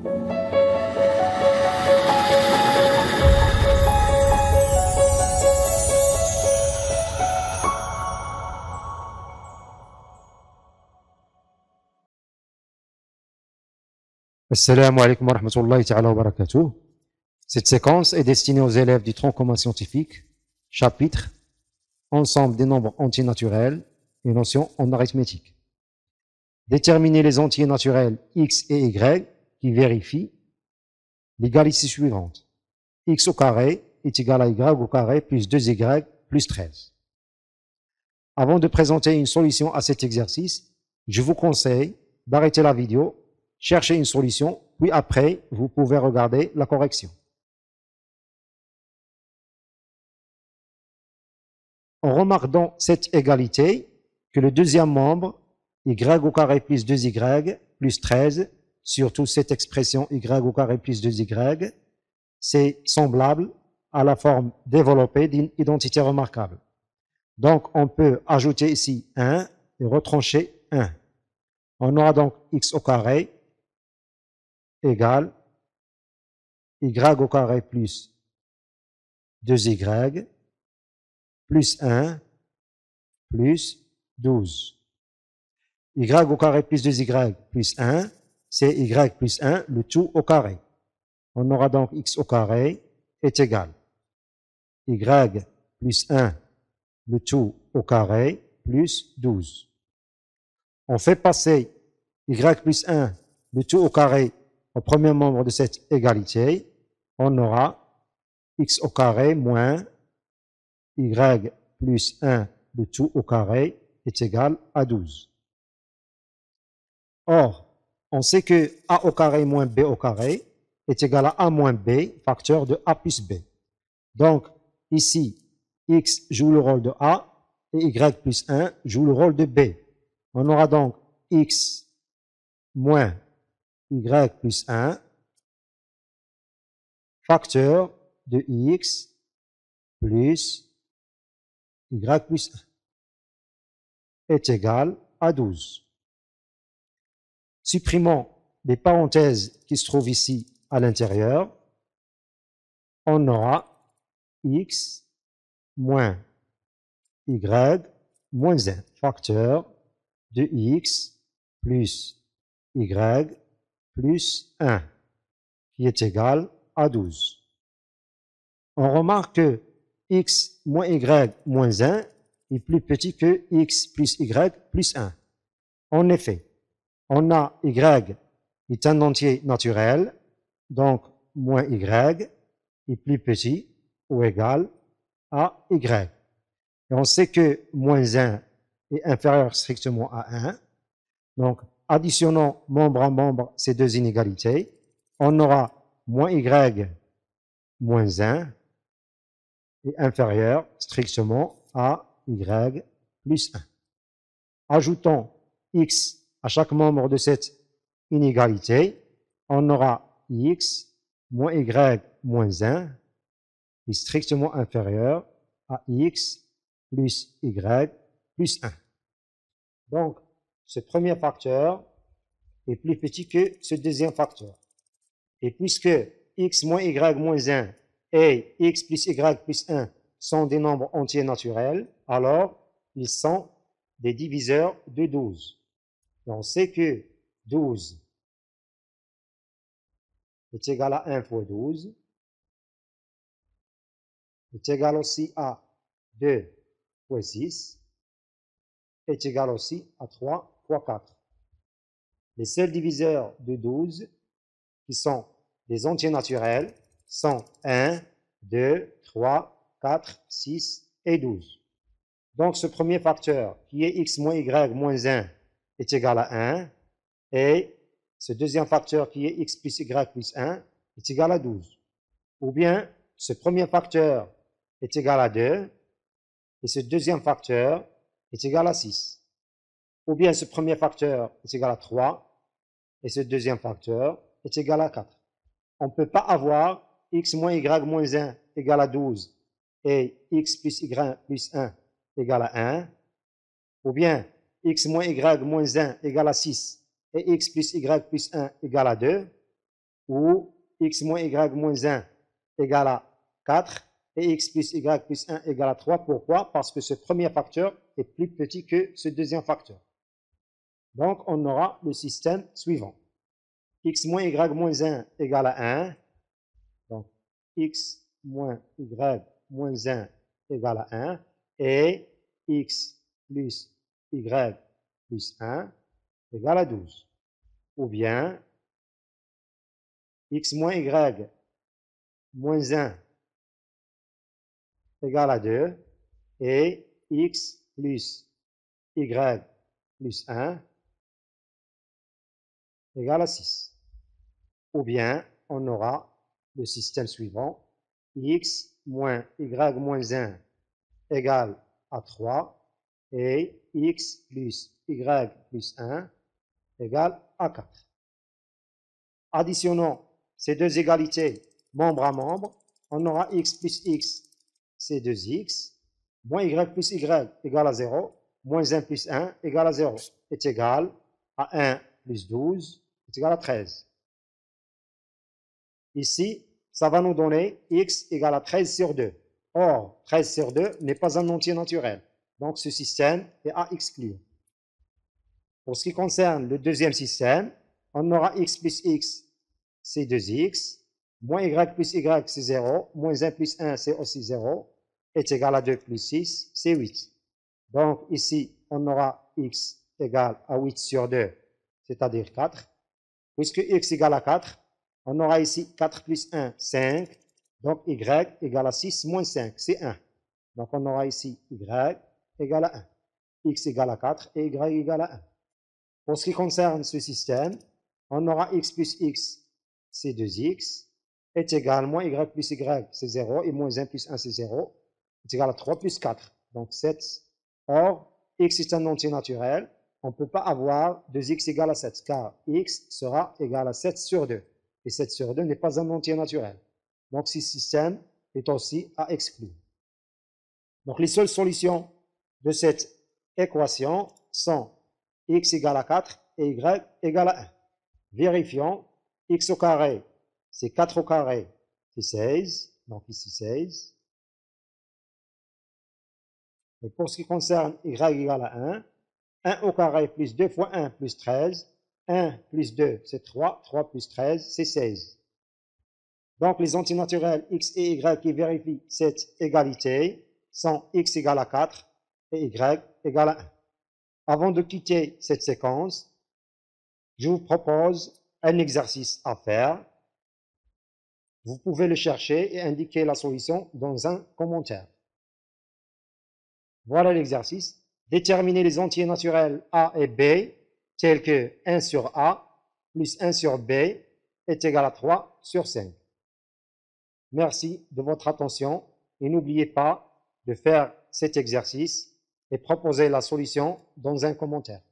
Assalamu alaikum wa rahmatullahi ta'ala wa barakatuh. Cette séquence est destinée aux élèves du tronc commun scientifique, chapitre Ensemble des nombres entiers naturels et notions en arithmétique. Déterminer les entiers naturels x et y qui vérifient l'égalité suivante. X au carré est égal à y au carré plus 2y plus 13. Avant de présenter une solution à cet exercice, je vous conseille d'arrêter la vidéo, chercher une solution, puis après, vous pouvez regarder la correction. On remarque dans cette égalité que le deuxième membre, y au carré plus 2y plus 13, surtout cette expression y au carré plus 2y, c'est semblable à la forme développée d'une identité remarquable. Donc, on peut ajouter ici 1 et retrancher 1. On aura donc x au carré égale y au carré plus 2y plus 1 plus 12. Y au carré plus 2y plus 1, c'est y plus 1, le tout au carré. On aura donc x au carré est égal y plus 1, le tout au carré, plus 12. On fait passer y plus 1, le tout au carré, au premier membre de cette égalité. On aura x au carré moins y plus 1, le tout au carré, est égal à 12. Or, on sait que a au carré moins b au carré est égal à a moins b, facteur de a plus b. Donc, ici, x joue le rôle de a et y plus 1 joue le rôle de b. On aura donc x moins y plus 1, facteur de x plus y plus 1 est égal à 12. Supprimons les parenthèses qui se trouvent ici à l'intérieur. On aura x moins y moins 1, facteur de x plus y plus 1, qui est égal à 12. On remarque que x moins y moins 1 est plus petit que x plus y plus 1. En effet, on a y est un entier naturel, donc moins y est plus petit ou égal à y. Et on sait que moins 1 est inférieur strictement à 1. Donc, additionnant membre à membre ces deux inégalités, on aura moins y moins 1 est inférieur strictement à y plus 1. Ajoutons x à chaque membre de cette inégalité, on aura x moins y moins 1 est strictement inférieur à x plus y plus 1. Donc, ce premier facteur est plus petit que ce deuxième facteur. Et puisque x moins y moins 1 et x plus y plus 1 sont des nombres entiers naturels, alors ils sont des diviseurs de 12. Et on sait que 12 est égal à 1 fois 12, est égal aussi à 2 fois 6, est égal aussi à 3 fois 4. Les seuls diviseurs de 12 qui sont des entiers naturels sont 1, 2, 3, 4, 6 et 12. Donc, ce premier facteur, qui est x moins y moins 1, est égal à 1, et ce deuxième facteur, qui est x plus y plus 1, est égal à 12. Ou bien, ce premier facteur est égal à 2, et ce deuxième facteur est égal à 6. Ou bien, ce premier facteur est égal à 3, et ce deuxième facteur est égal à 4. On ne peut pas avoir x moins y moins 1 égale à 12 et x plus y plus 1 égale à 1, ou bien x moins y moins 1 égale à 6 et x plus y plus 1 égale à 2, où x moins y moins 1 égale à 4 et x plus y plus 1 égale à 3. Pourquoi? Parce que ce premier facteur est plus petit que ce deuxième facteur. Donc, on aura le système suivant. X moins y moins 1 égale à 1. Donc, x moins y moins 1 égale à 1. Et x plus y plus 1 égale à 12. Ou bien, x moins y moins 1 égale à 2. Et x plus y plus 1 égale à 6. Ou bien, on aura le système suivant. X moins y moins 1 égale à 3. Et x plus y plus 1 égale à 4. Additionnons ces deux égalités membre à membre. On aura x plus x, c'est 2x. Moins y plus y égale à 0. Moins 1 plus 1 égale à 0. Est égal à 1 plus 12 est égal à 13. Ici, ça va nous donner x égale à 13 sur 2. Or, 13 sur 2 n'est pas un entier naturel. Donc, ce système est à exclure. Pour ce qui concerne le deuxième système, on aura x plus x, c'est 2x. Moins y plus y, c'est 0. Moins 1 plus 1, c'est aussi 0. Est égal à 2 plus 6, c'est 8. Donc, ici, on aura x égale à 8 sur 2, c'est-à-dire 4. Puisque x égale à 4, on aura ici 4 plus 1, 5. Donc, y égale à 6 moins 5, c'est 1. Donc, on aura ici y égale à 1. X égale à 4 et y égale à 1. Pour ce qui concerne ce système, on aura x plus x, c'est 2x, est égal à moins y plus y, c'est 0, et moins 1 plus 1, c'est 0, est égal à 3 plus 4, donc 7. Or, x est un entier naturel, on ne peut pas avoir 2x égale à 7, car x sera égal à 7 sur 2. Et 7 sur 2 n'est pas un entier naturel. Donc, ce système est aussi à exclure. Donc, les seules solutions de cette équation sont x égale à 4 et y égale à 1. Vérifions. X au carré, c'est 4 au carré, c'est 16. Donc, ici, 16. Et pour ce qui concerne y égale à 1, 1 au carré plus 2 fois 1 plus 13. 1 plus 2, c'est 3. 3 plus 13, c'est 16. Donc, les antinaturels x et y qui vérifient cette égalité sont x égale à 4 et y égale à 1. Avant de quitter cette séquence, je vous propose un exercice à faire. Vous pouvez le chercher et indiquer la solution dans un commentaire. Voilà l'exercice. Déterminer les entiers naturels a et b, tels que 1 sur a plus 1 sur b est égal à 3 sur 5. Merci de votre attention et n'oubliez pas de faire cet exercice et proposer la solution dans un commentaire.